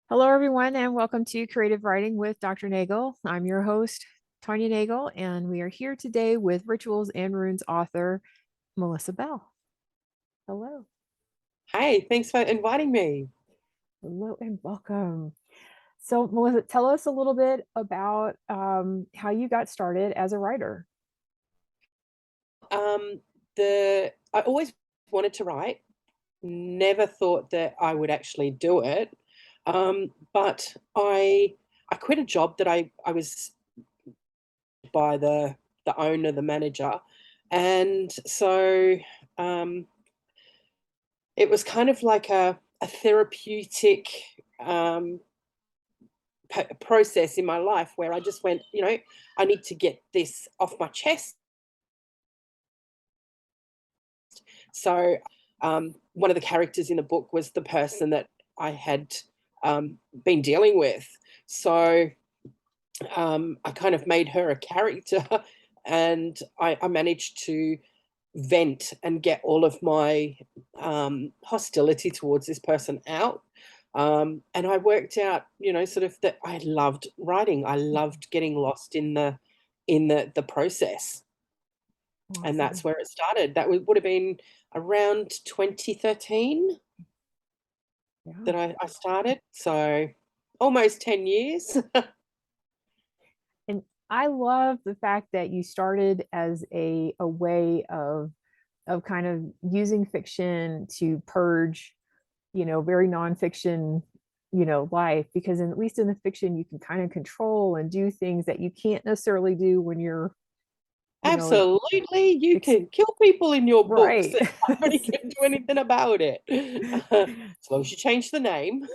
Hello, everyone, and welcome to Creative Writing with Dr. Nagel. I'm your host, Tanya Nagel, and we are here today with Rituals and Runes author, Melissa Bell. Hello. Hey, thanks for inviting me. Hello, and welcome. So, Melissa, tell us a little bit about how you got started as a writer. Um, I always wanted to write, never thought that I would actually do it. But I quit a job that I was by the owner, the manager, and so um, it was kind of like a therapeutic um, process in my life where I just went, I need to get this off my chest. So one of the characters in the book was the person that I had been dealing with. So I kind of made her a character and I managed to vent and get all of my hostility towards this person out. And I worked out, sort of that I loved writing. I loved getting lost in the process, and that's Awesome. where it started. That would have been around 2013 Yeah. that I started, so almost 10 years. And I love the fact that you started as a way of kind of using fiction to purge, very nonfiction, life, because at least in the fiction you can kind of control and do things that you can't necessarily do when you're, you know, Absolutely, you ex- can kill people in your books right. and nobody can do anything about it. As long as you change the name.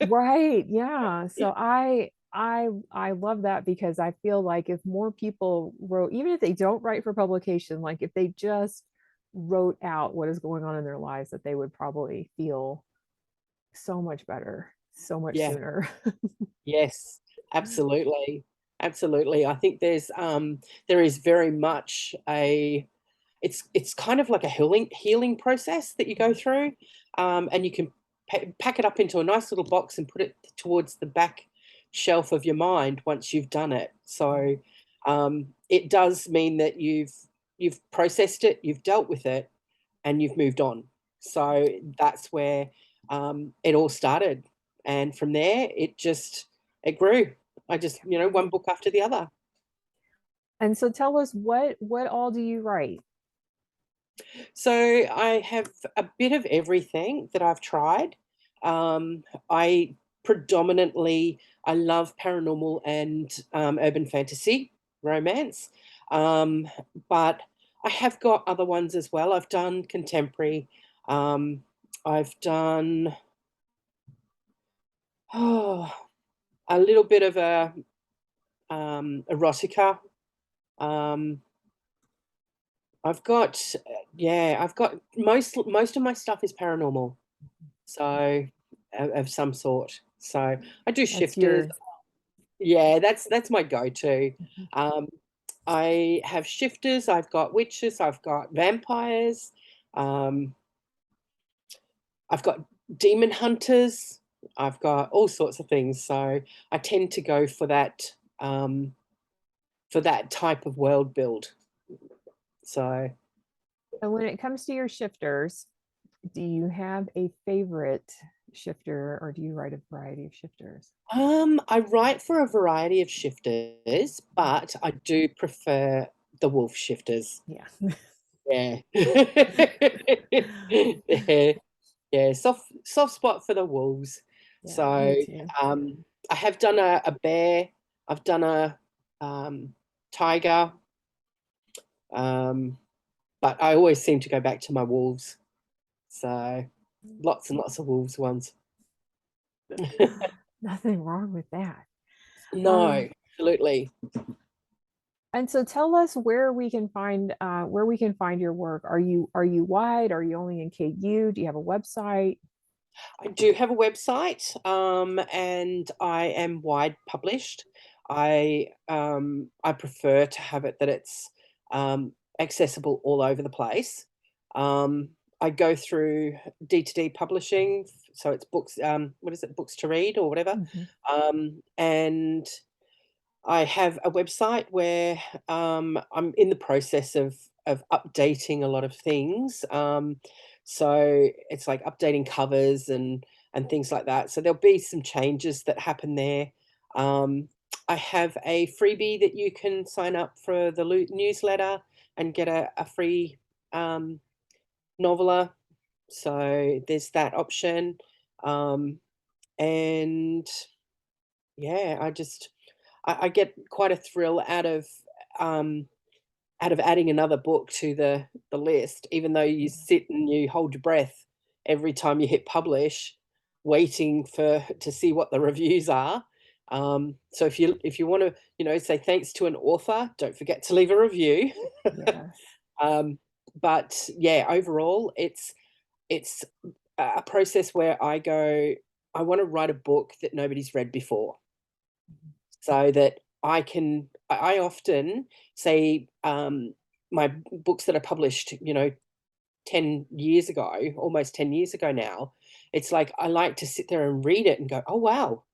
Right. Yeah. So I love that because I feel like if more people wrote, even if they don't write for publication, like if they just wrote out what is going on in their lives, that they would probably feel so much better, so much Yeah, sooner. yes, absolutely. Absolutely. I think there is very much a it's kind of like a healing process that you go through, and you can pack it up into a nice little box and put it towards the back shelf of your mind once you've done it. So it does mean that you've processed it, you've dealt with it, and you've moved on. So that's where it all started, and from there it grew. I just one book after the other. And so tell us what all do you write? So I have a bit of everything that I've tried. I predominantly I love paranormal and urban fantasy romance, um, but I have got other ones as well. I've done contemporary. Um, I've done oh, a little bit of a erotica. Um, I've got yeah, I've got most of my stuff is paranormal. So of some sort. So I do That's shifters. your Yeah, that's my go-to. Um, I have shifters. I've got witches. I've got vampires. Um, I've got demon hunters. I've got all sorts of things. So I tend to go for that type of world build. So and when it comes to your shifters, do you have a favorite shifter or do you write a variety of shifters? I write for a variety of shifters, but I do prefer the wolf shifters. Yeah. Yeah. Yeah, yeah, soft spot for the wolves. Yeah, So, me too. I have done a bear, I've done a tiger, um, but I always seem to go back to my wolves. So, lots and lots of wolves ones. Nothing wrong with that. No, absolutely. And so tell us where we can find your work. Are you wide? Are you only in KU? Do you have a website? I do have a website, and I am wide published. I prefer to have it that it's accessible all over the place. I go through D2D publishing, so it's books, what is it? Books to read or whatever. Mhm. And I have a website where, I'm in the process of updating a lot of things. So it's like updating covers and things like that. So there'll be some changes that happen there. Um, I have a freebie that you can sign up for the newsletter and get a free um, noveler. So there's that option. Um, and yeah, I get quite a thrill um, out of adding another book to the list, even though you sit and you hold your breath every time you hit publish, waiting for to see what the reviews are. So if you want to, say thanks to an author, don't forget to leave a review. Yes. um, but yeah, overall, it's a process where I go, I want to write a book that nobody's read before so that I often say, my books that I published, 10 years ago, almost 10 years ago now, it's like I like to sit there and read it and go, "Oh, wow."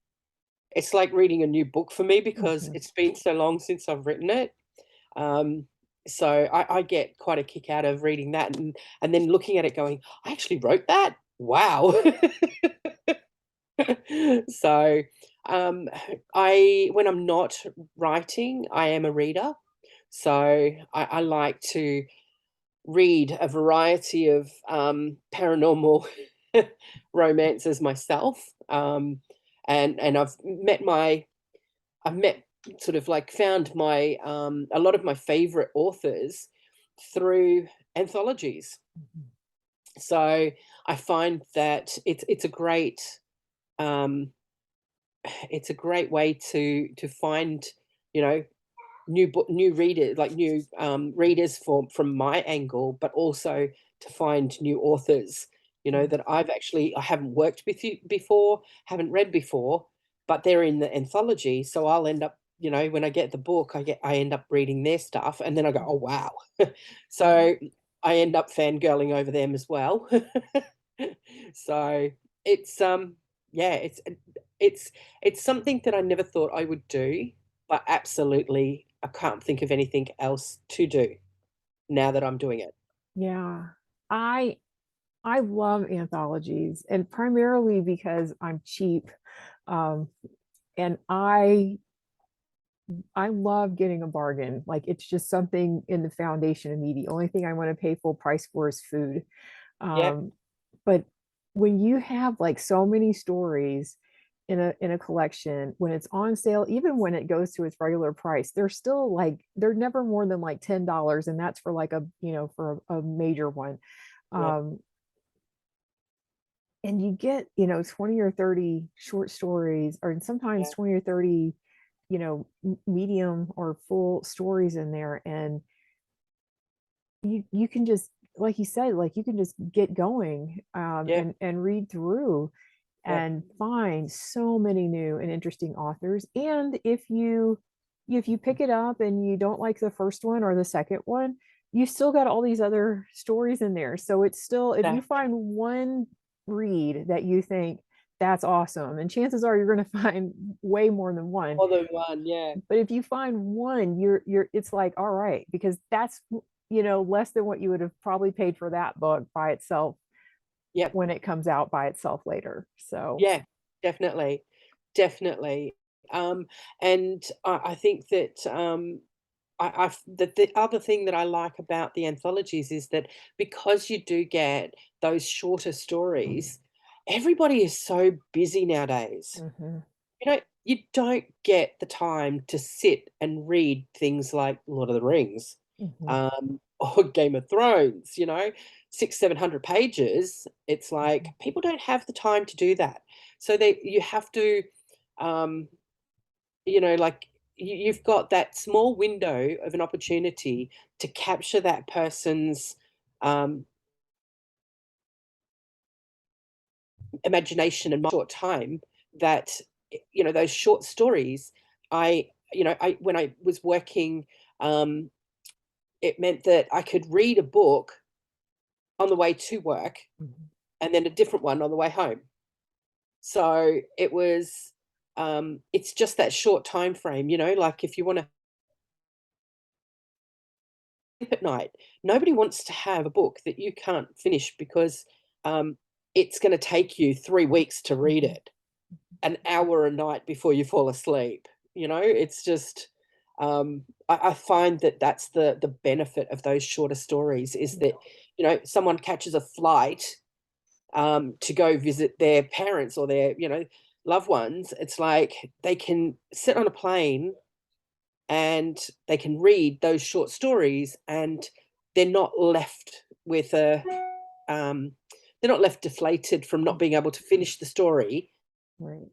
It's like reading a new book for me because Mhm. it's been so long since I've written it. Um, so I get quite a kick out of reading that and then looking at it going, "I actually wrote that? Wow." So, um, I when I'm not writing, I am a reader. So I like to read a variety of paranormal romances myself. And I've met sort of like found my a lot of my favorite authors through anthologies. Mhm. So I find that it's a great um, it's a great way to find, you know, new readers, like new readers from my angle, but also to find new authors, Mhm. that I haven't worked with you before, haven't read before, but they're in the anthology. So I'll end up, when I get the book, I end up reading their stuff, and then I go, oh wow. Yeah. So I end up fangirling over them as well. So it's yeah, it's it's something that I never thought I would do, but absolutely I can't think of anything else to do now that I'm doing it. Yeah. I I love anthologies, and primarily because I'm cheap. Um, and I love getting a bargain. Like it's just something in the foundation of me. The only thing I want to pay full price for is food. Yeah, Um, but when you have like so many stories in a collection, when it's on sale, even when it goes to its regular price, they're still like they're never more than like $10, and that's for like for a major one. yeah, Um, and you get 20 or 30 short stories, or sometimes yeah, 20 or 30 medium or full stories in there, and you can just, like you said, like you can just get going, yeah, and read through yeah, and find so many new and interesting authors. And if you pick it up and you don't like the first one or the second one, you still got all these other stories in there. So it's still, if you exactly. find one read that you think that's awesome, and chances are you're going to find way more than one, More than one, yeah, but if you find one, you're it's like, all right, because that's less than what you would have probably paid for that book by itself yep, when it comes out by itself later. So yeah, definitely, definitely. Um, and I think that the other thing that I like about the anthologies is that because you do get those shorter stories, everybody is so busy nowadays. mhm, You don't get the time to sit and read things like Lord of the Rings, mhm, or Game of Thrones, 6, 700 pages. It's like mhm. people don't have the time to do that. So you have to, um, like you've got that small window of an opportunity to capture that person's um, imagination in a short time that those short stories I when I was working, um it meant that I could read a book on the way to work, Mhm. and then a different one on the way home. So it was, it's just that short time frame, like if you want to sleep at night, nobody wants to have a book that you can't finish because um, it's going to take you 3 weeks to read Mhm. it, an hour a night before you fall asleep. It's just, I find that that's the benefit of those shorter stories is Yeah. that, someone catches a flight to go visit their parents or their, loved ones. It's like they can sit on a plane and they can read those short stories, and they're not left with a, um, they're not left deflated from not being able to finish the story, Right.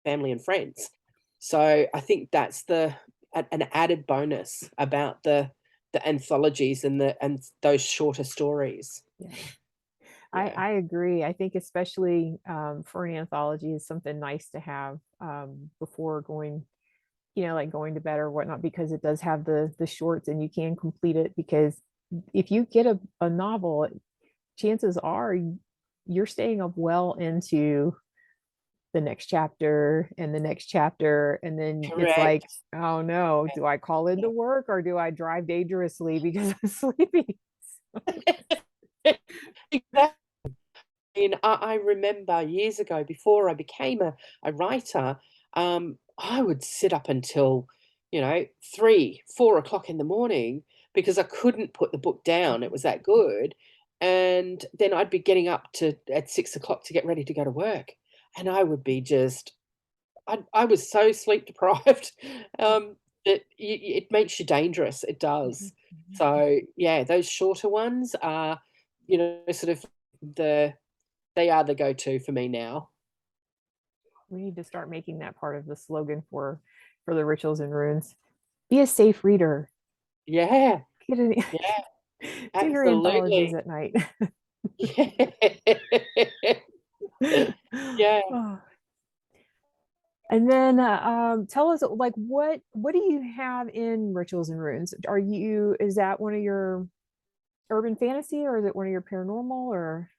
family and friends. So I think that's an added bonus about the anthologies and those shorter stories. Yeah. Yeah. I agree. I think especially for an anthology is something nice to have before going, like going to bed or whatnot, because it does have the shorts and you can complete it. Because if you get a novel, chances are you're staying up well into the next chapter and the next chapter, and then it's like, Correct. oh no, do I call into work or do I drive dangerously because I'm sleepy? Exactly. And I remember years ago, before I became a writer, I would sit up until, 3, 4 o'clock in the morning because I couldn't put the book down. It was that good. And then I'd be getting up to at 6 o'clock to get ready to go to work. And I would be just, I was so sleep deprived that it makes you dangerous. It Mhm, does. mhm. So yeah, those shorter ones are, sort of the they are the go-to for me now. We need to start making that part of the slogan for the rituals and runes. Be a safe reader. Yeah, Get an, yeah, do your anthologies absolutely. at night. Yeah. Oh. And then tell us, like, what do you have in rituals and runes? Is that one of your urban fantasy, or is it one of your paranormal, or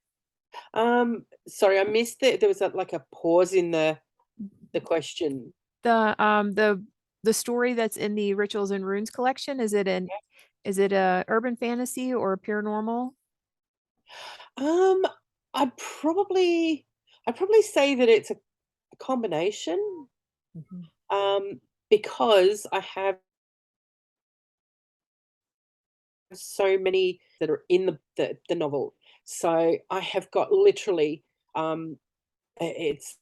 Sorry, I missed it. There was like a pause in the question. the the story that's in the rituals and runes collection? Is it a urban fantasy or a paranormal? Um, I'd probably I'd probably say that it's a combination, Mhm. um, because I have so many that are in the novel. So I have got literally, it's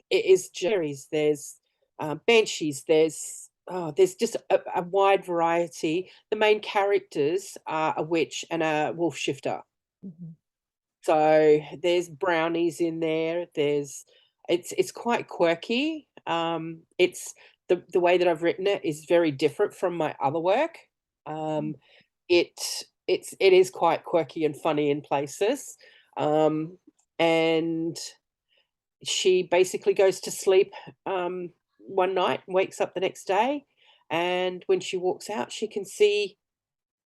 it is Jerry's, there's, banshees, there's just a wide variety. The main characters are a witch and a wolf shifter. Mhm. So there's brownies in there. It's quite quirky. It's the way that I've written it is very different from my other work. Um, it it is quite quirky and funny in places. Um, and she basically goes to sleep one night and wakes up the next day. And when she walks out, she can see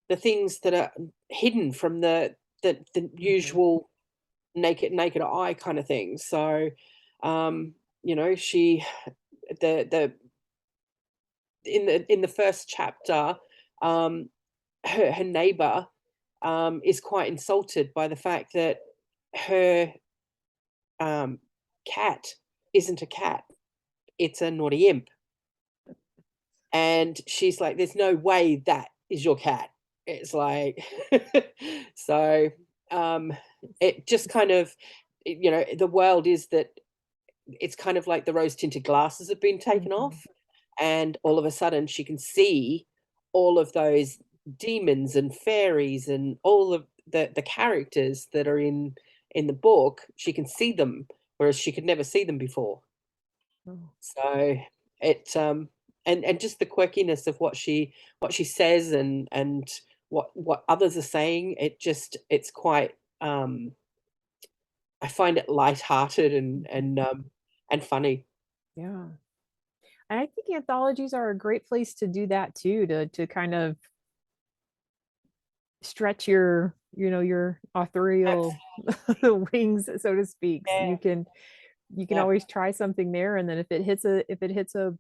the things that are hidden from the Mhm. usual naked eye kind of thing. So, she the in the first chapter, um, her neighbor is quite insulted by the fact that her um, cat isn't a cat; it's a naughty imp. And she's like, "There's no way that is your cat." It's like so, um, it just kind of the world is that it's kind of like the rose-tinted glasses have been taken Mhm. off, and all of a sudden she can see all of those demons and fairies and all of the characters that are in the book. She can see them, whereas she could never see them before. Oh. So it and just the quirkiness of what she says and what others are saying, it's quite I find it lighthearted and Mhm. and funny. Yeah. And I think anthologies are a great place to do that too, to kind of stretch your, your authorial Absolutely. wings, so to speak. Yeah. You can Yeah. always try something there, and then if it hits a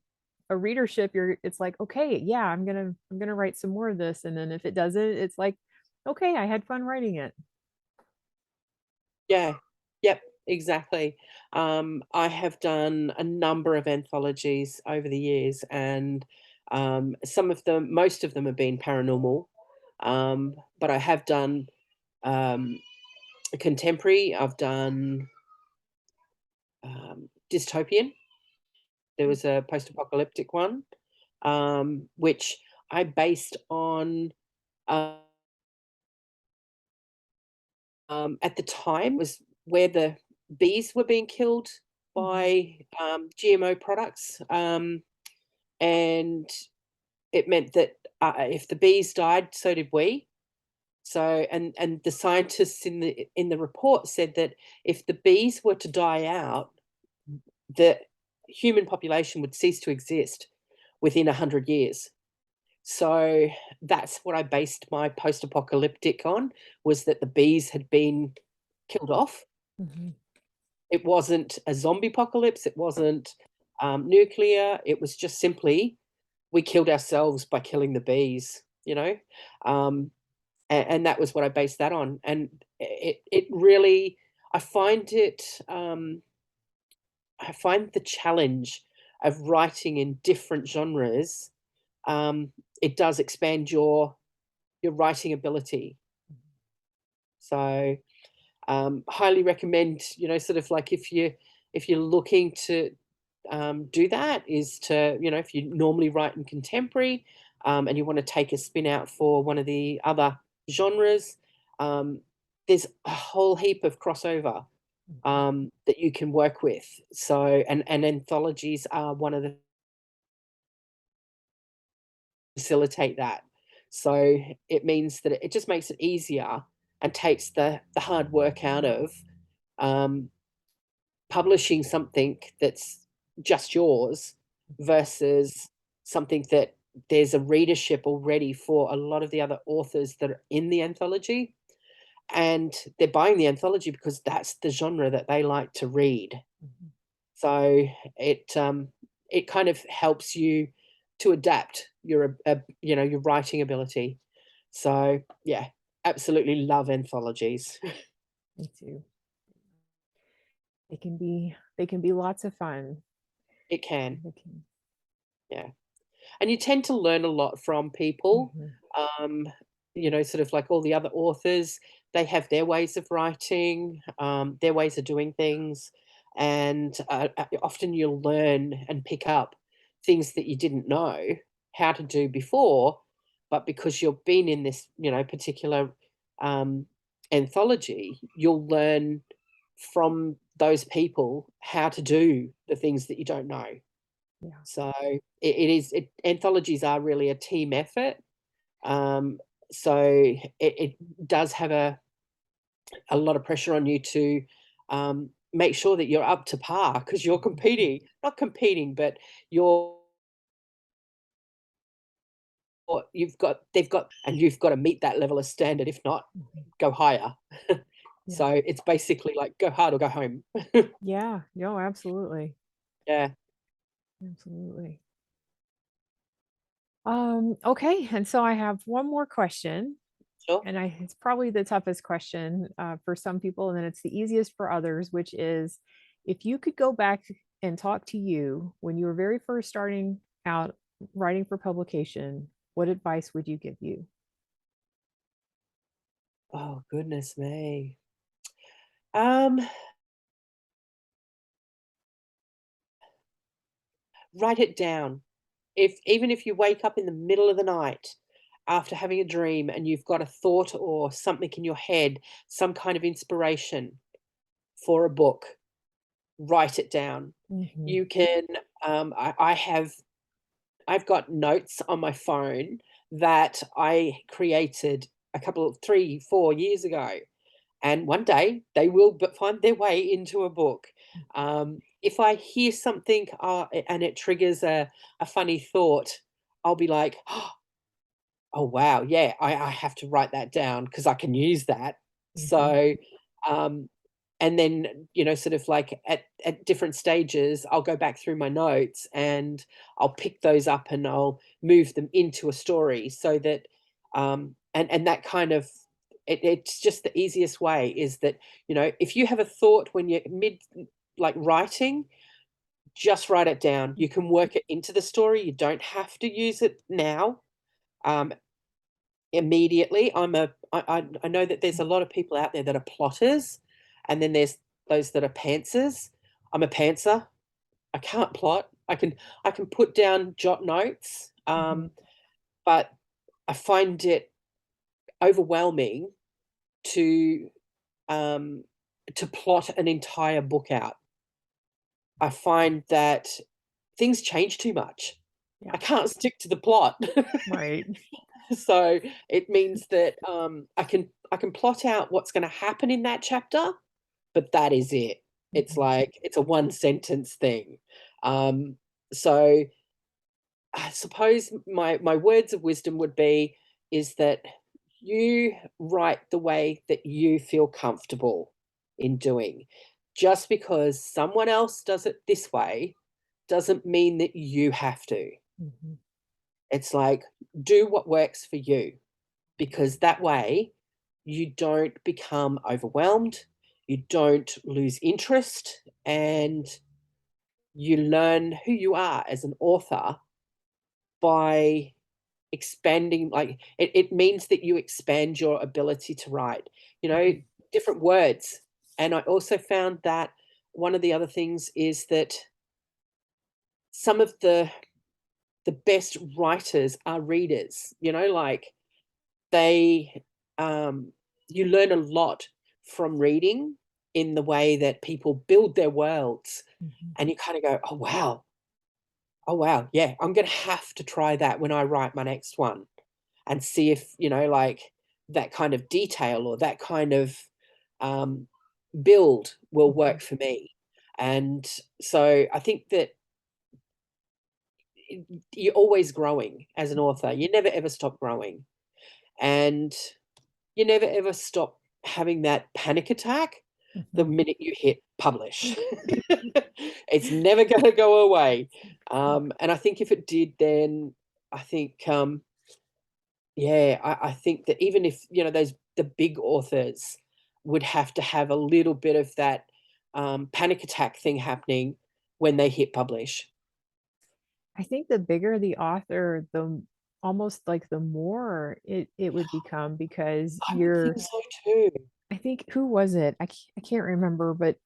readership, it's like, okay, yeah, I'm gonna write some more of this. And then if it doesn't, it's like, okay, I had fun writing it. Yeah. Yep, exactly. I have done a number of anthologies over the years, and most of them have been paranormal. But I have done um, contemporary. I've done dystopian. There was a post-apocalyptic one, which I based on. Uh, at the time was where the bees were being killed Mhm. by GMO products, and it meant that if the bees died, so did we. So, and the scientists in the report said that if the bees were to die out, the human population would cease to exist within 100 years. So that's what I based my post-apocalyptic on, was that the bees had been killed off. Mhm. It wasn't a zombie apocalypse, it wasn't, nuclear, it was just simply we killed ourselves by killing the bees, you know? Um, and that was what I based that on, and it really I find it, I find the challenge of writing in different genres, um, it does expand your writing ability. So, highly recommend, sort of like if you're looking to do that, is to, if you normally write in contemporary, and you want to take a spin out for one of the other genres, um, there's a whole heap of crossover Mhm. that you can work with. So, and anthologies are one of the facilitate that. So it means that it just makes it easier and takes the hard work out of um, publishing something that's just yours versus something that there's a readership already for a lot of the other authors that are in the anthology, and they're buying the anthology because that's the genre that they like to read. Mhm. So it kind of helps you to adapt your writing ability. So yeah, absolutely love anthologies. Me too. They can be lots of fun. It can, They can. yeah. And you tend to learn a lot from people. Mhm. Um, sort of like all the other authors, they have their ways of writing, their ways of doing things, and often you'll learn and pick up things that you didn't know how to do before, but because you've been in this, particular um, anthology, you'll learn from those people how to do the things that you don't know. Yeah. So anthologies are really a team effort. Um, so it does have a lot of pressure on you to make sure that you're up to par because you're competing, not competing, but you're they've got, and you've got to meet that level of standard. If not, Mhm. go higher. Yeah. So it's basically like go hard or go home. Yeah. No, absolutely. Yeah, Absolutely. Okay, and so I have one more question, sure. and it's probably the toughest question for some people, and then it's the easiest for others, which is, if you could go back and talk to you when you were very first starting out writing for publication, what advice would you give you? Oh goodness me. Um, Write it down. If even if you wake up in the middle of the night after having a dream and you've got a thought or something in your head, some kind of inspiration for a book, write it down. Hmm. You can, I've got notes on my phone that I created a couple of 3, 4 years ago, and one day they will find their way into a book. if I hear something, and it triggers a funny thought, I'll be like, "Oh, wow, yeah, I have to write that down because I can use that." Mhm. So, um, and then, sort of like at different stages, I'll go back through my notes and I'll pick those up and I'll move them into a story so that, and that kind of, it's just the easiest way is that, if you have a thought when you're mid, like writing, just write it down. You can work it into the story. You don't have to use it now. Um, Immediately. I know that there's a lot of people out there that are plotters, and then there's those that are pantsers. I'm a pantser. I can't plot. I can put down jot notes, Mhm. but I find it overwhelming to um, to plot an entire book out. I find that things change too much. I Yeah. can't stick to the plot. Right. So it means that I can plot out what's going to happen in that chapter, but that is it. It's Mhm. like it's a one sentence thing. Um, so I suppose my words of wisdom would be is that you write the way that you feel comfortable in doing. Just because someone else does it this way doesn't mean that you have to. Mhm. It's like do what works for you because that way you don't become overwhelmed, you don't lose interest, and you learn who you are as an author by expanding. Like it means that you expand your ability to write, Mhm. different words. And I also found that one of the other things is that some of the best writers are readers, like they you learn a lot from reading in the way that people build their worlds, Mhm. and you kind of go, "Oh wow. Oh wow. Yeah, I'm going to have to try that when I write my next one and see if, like that kind of detail or that kind of um build will work Mhm. for me." And so I think that you're always growing as an author. You never ever stop growing. And you never ever stop having that panic attack the Mhm. minute you hit publish. It's never gonna go away. And I think if it did, then I think, yeah, I think that even if, those the big authors would have to have a little bit of that, panic attack thing happening when they hit publish. I think the bigger the author, almost like the more it would become because I would think you're so too. I think who was it? I can't remember, but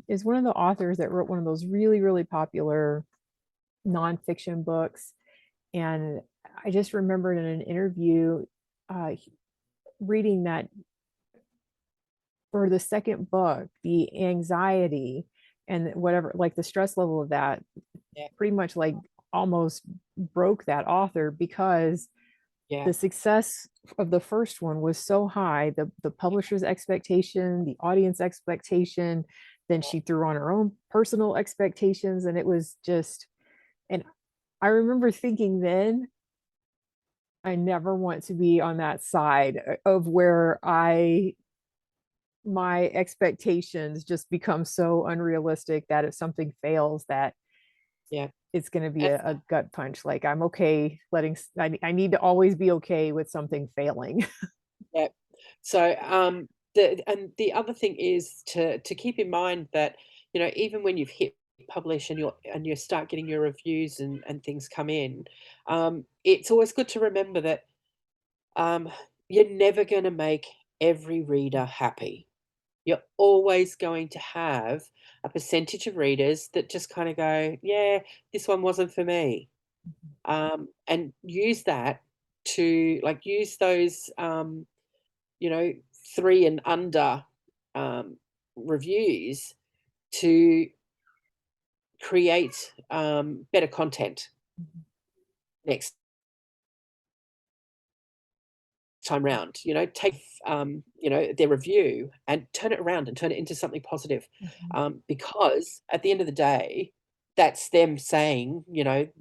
is one of the authors that wrote one of those really, really popular nonfiction books. And I just remembered in an interview reading that for the second book, the anxiety and whatever, like the stress level of that Yeah, pretty much like almost broke that author because yeah, the success of the first one was so high, the publisher's expectation, the audience expectation, then yeah, she threw on her own personal expectations, and it was just, and I remember thinking then, I never want to be on that side of where I my expectations just become so unrealistic that if something fails, that yeah. it's going to be And a gut punch. Like I'm okay letting, I need to always be okay with something failing. yeah. So, the other thing is to keep in mind that, even when you've hit publish and you start getting your reviews and things come in, it's always good to remember that, um, you're never gonna make every reader happy. You're always going to have a percentage of readers that just kinda go, "Yeah, this one wasn't for me." And use that to like, use those, you know, 3 and under, um, reviews to create, better content next time round, take, their review and turn it around and turn it into something positive. Mhm. Because at the end of the day, that's them saying,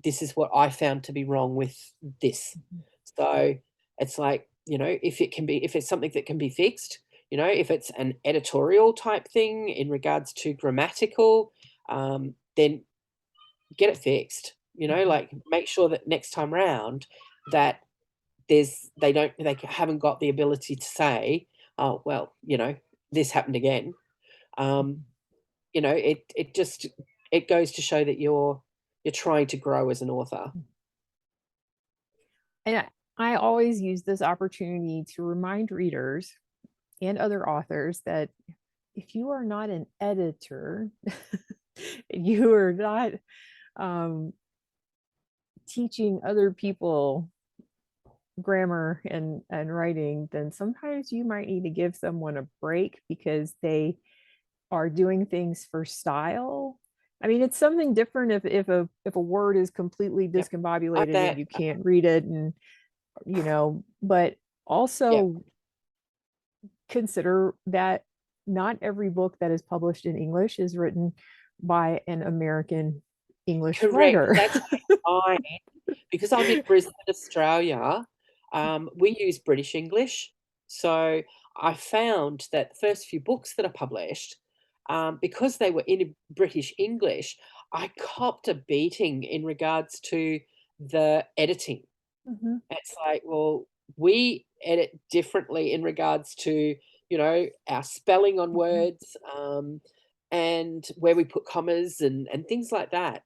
"This is what I found to be wrong with this." Mhm. So, it's like, if it's something that can be fixed, if it's an editorial type thing in regards to grammatical, then get it fixed, Mhm. like, make sure that next time round that they haven't got the ability to say, "Oh, well, this happened again." Um, Mhm. it just it goes to show that you're trying to grow as an author. And I always use this opportunity to remind readers and other authors that if you are not an editor, you are not um, teaching other people grammar and writing, then sometimes you might need to give someone a break because they are doing things for style. I mean, it's something different if a word is completely Yep. I discombobulated and bet. you can't read it, and but Yep. also consider that not every book that is published in English is written by an American English Correct. writer. That's why because I'm in Brisbane, Australia, we use British English. So I found that the first few books that I published, because they were in British English, I copped a beating in regards to the editing. Mhm, It's like, well, we edit differently in regards to, our spelling on mhm, words, and where we put commas and things like that.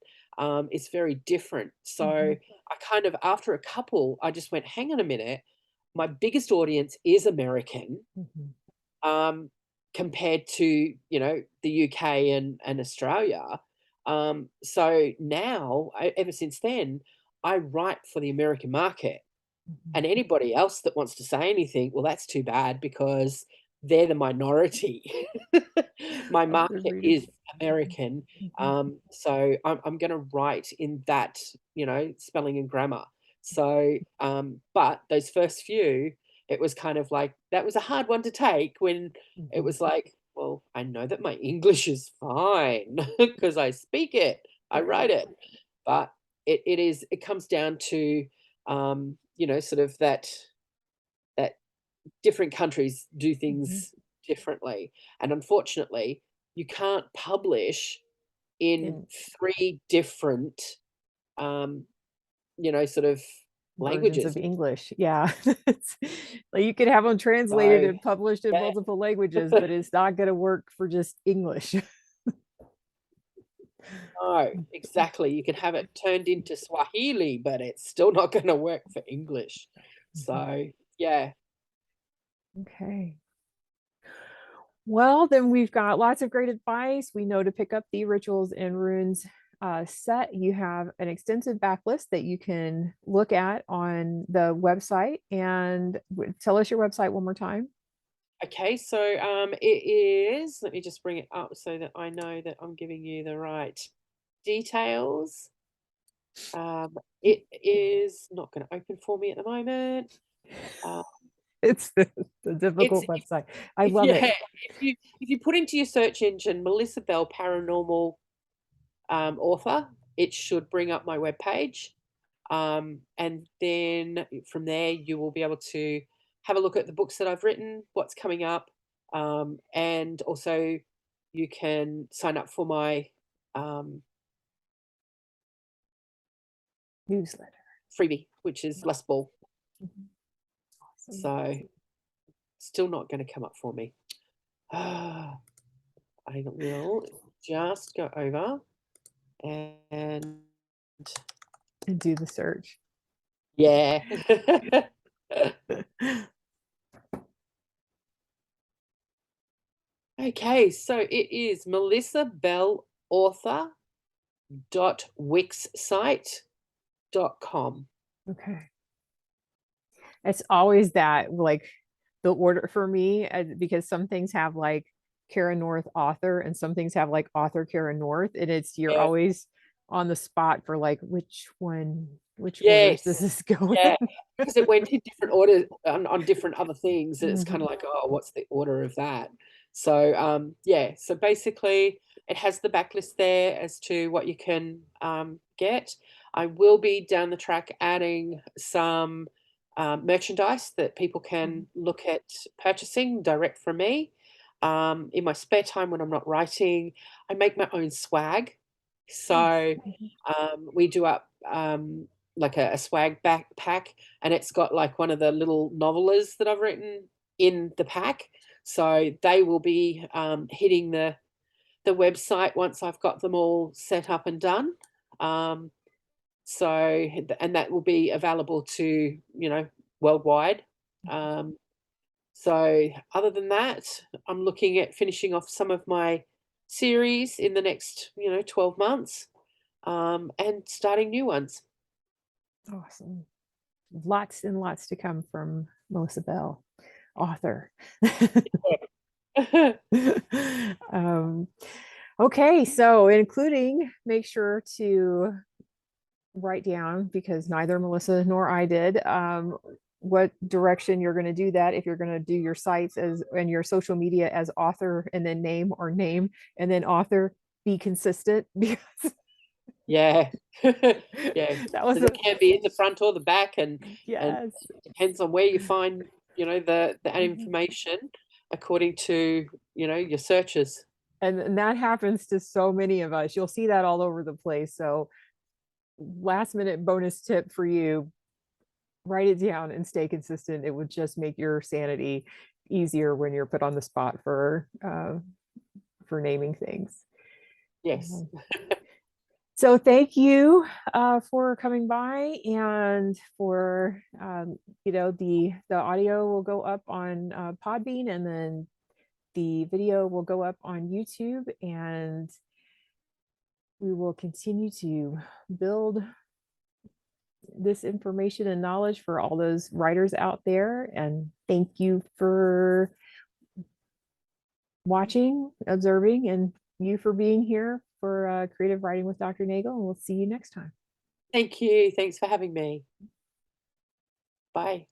It's very different. So mhm, I kind of, after a couple, I just went, hang on a minute. My biggest audience is American, mhm, um, compared to, the UK and Australia. So now, ever since then, I write for the American market, mhm. and anybody else that wants to say anything, well, that's too bad because they're the minority. My Of the market readers. is American, Mhm, so I'm gonna write in that, spelling and grammar. So, but those first few, it was kind of like that was a hard one to take when it mhm. was like, "Well, I know that my English is fine because I speak it, I Right. write it." But it comes down to, sort of that different countries do Mhm. things differently, and unfortunately, you can't publish in In 3 different, um, sort of versions of languages. English, yeah. It's like you could have them translated So, and published in yeah. multiple languages, but it's not gonna work for just English. No, exactly. You can have it turned into Swahili, but it's still not gonna work for English. Mhm. So, yeah. Okay. Well, then we've got lots of great advice. We know to pick up the Rituals and Runes set. You have an extensive backlist that you can look at on the website. And tell us your website one more time. Okay, so, it is let me just bring it up so that I know that I'm giving you the right details. It is not gonna open for me at the moment. Uh, It's the difficult if website. I love yeah, it. if you put into your search engine Melissa Bell Paranormal, author, it should bring up my webpage. And then from there, you will be able to have a look at the books that I've written, what's coming up, and also you can sign up for my, um, Newsletter. freebie, which is Less Ball. Mhm. Awesome. So still not going to come up for me. I will just go over and And do the search. yeah. Okay, so it is Melissa Bell Author dot wixsite.com. Okay. It's always that, like, the order for me, because some things have like Kara North author and some things have like author Kara North, and you're Yeah, always on the spot for like which one which orders does Yes. this go Yeah. in? Because it went in different orders on different other things, and it's kind Mhm. of like, oh, what's the order of that? So yeah, so basically it has the backlist there as to what you can get. I will be down the track adding some merchandise that people can look at purchasing direct from me. In my spare time when I'm not writing, I make my own swag. Nice. So Mhm. we do up like a swag backpack, and it's got like one of the little novellas that I've written in the pack. So they will be hitting the website once I've got them all set up and done. Um, and that will be available to, worldwide. Um, so other than that, I'm looking at finishing off some of my series in the next, 12 months, and starting new ones. Awesome. Lots and lots to come from Melissa Bell, author. um, okay, so including, make sure to write down, because neither Melissa nor I did, what direction you're going to do that. If you're going to do your sites as and your social media as author and then name, or name and then author, be consistent, because Yeah. Yeah, that was because a it can be in the front or the back, and yes. it depends on where you find, the Mhm. information according to, your searches. And that happens to so many of us. You'll see that all over the place. So last minute bonus tip for you: write it down and stay consistent. It would just make your sanity easier when you're put on the spot for naming things. Yes. Um, so thank you for coming by, and for the audio will go up on Podbean, and then the video will go up on YouTube, and we will continue to build this information and knowledge for all those writers out there. And thank you for watching, observing, and you for being here for Creative Writing with Dr. Nagel. And we'll see you next time. Thank you. Thanks for having me. Bye.